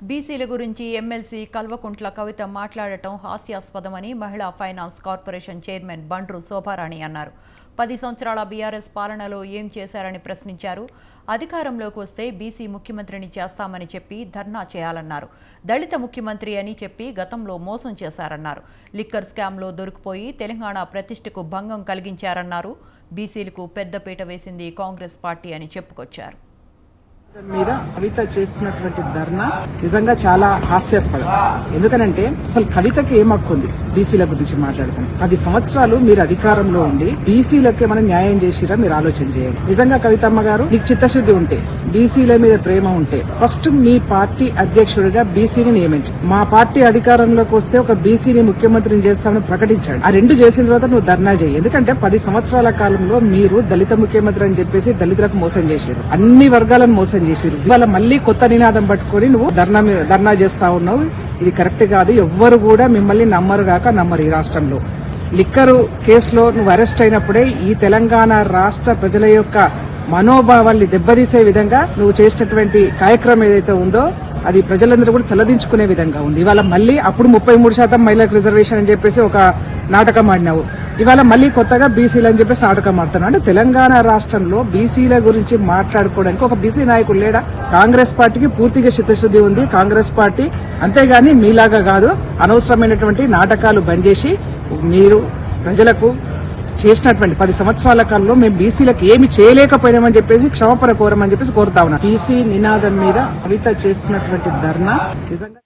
బీసీల గురించి ఎమ్మెల్సీ కల్వకుంట్ల కవిత మాట్లాడటం హాస్యాస్పదమని మహిళా finance corporation chairman Bandru Shobharani అన్నారు. 10 సంవత్సరాల బీఆర్ఎస్ పాలనలో ఏం చేశారని ప్రశ్నించారు. అధికారంలోకి వస్తే బీసీ ముఖ్యమంత్రిని చేస్తామని చెప్పి ధర్నా చేయాలన్నారు. దళిత ముఖ్యమంత్రి అని చెప్పి గతంలో మోసం చేశారన్నారు. లిక్కర్ స్కామ్లో దొరికిపోయి తెలంగాణ ప్రతిష్టకు భంగం కలిగించారన్నారు. బీసీలకు పెద్దపీట వేసింది కాంగ్రెస్ పార్టీ అని చెప్పుకొచ్చారు. మీద కవిత చేస్తున్నటువంటి ధర్నా నిజంగా చాలా హాస్యాస్పదం. ఎందుకనంటే అసలు కవితకి ఏం హక్కు ఉంది బీసీల గురించి మాట్లాడుతాం? 10 సంవత్సరాలు మీరు అధికారంలో ఉండి బీసీలకి మనం న్యాయం చేసిరా మీరు ఆలోచన చేయండి. నిజంగా కవితమ్మ గారు నీకు చిత్తశుద్ధి ఉంటే, బీసీల మీద ప్రేమ ఉంటే ఫస్ట్ మీ పార్టీ అధ్యక్షుడిగా బీసీని నియమించు. మా పార్టీ అధికారంలోకి వస్తే ఒక బీసీని ముఖ్యమంత్రిని చేస్తామని ప్రకటించాడు. ఆ రెండు చేసిన తర్వాత నువ్వు ధర్నా చేయి. ఎందుకంటే 10 సంవత్సరాల కాలంలో మీరు దళిత ముఖ్యమంత్రి అని చెప్పేసి దళితులకు మోసం చేశారు, అన్ని వర్గాలను మోసం చేశారు. ఇవాళ మళ్ళీ కొత్త నినాదం పట్టుకొని నువ్వు ధర్నా చేస్తా ఉన్నావు. ఇది కరెక్ట్ కాదు. ఎవ్వరు కూడా మిమ్మల్ని నమ్మరు ఈ రాష్ట్రంలో. లిక్కరు కేసులో నువ్వు అరెస్ట్ అయినప్పుడే ఈ తెలంగాణ రాష్ట్ర ప్రజల యొక్క మనోభావాల్ని దెబ్బతీసే విధంగా నువ్వు చేసినటువంటి కార్యక్రమం ఏదైతే ఉందో అది ప్రజలందరూ కూడా తలదించుకునే విధంగా ఉంది. ఇవాళ మళ్ళీ అప్పుడు 33% మహిళలకు రిజర్వేషన్ అని చెప్పేసి ఒక నాటకం ఆడినావు. ఇవాళ మళ్ళీ కొత్తగా బీసీలు అని చెప్పేసి నాటకం ఆడుతున్నావు. అంటే తెలంగాణ రాష్ట్రంలో బీసీల గురించి మాట్లాడుకోవడానికి ఒక బీసీ నాయకుడు లేడా? కాంగ్రెస్ పార్టీకి పూర్తిగా చిత్తశుద్ధి ఉంది. కాంగ్రెస్ పార్టీ అంతేగాని మీలాగా కాదు. అనవసరమైనటువంటి నాటకాలు బంద్ చేసి మీరు ప్రజలకు చేసినటువంటి 10 సంవత్సరాల కాలంలో మేము బీసీలకు ఏమి చేయలేకపోయినామని చెప్పేసి క్షమాపణ కోరమని చెప్పేసి కోరుతా ఉన్నా. బీసీ నినాదం మీద కవిత చేస్తున్నటువంటి ధర్నా నిజంగా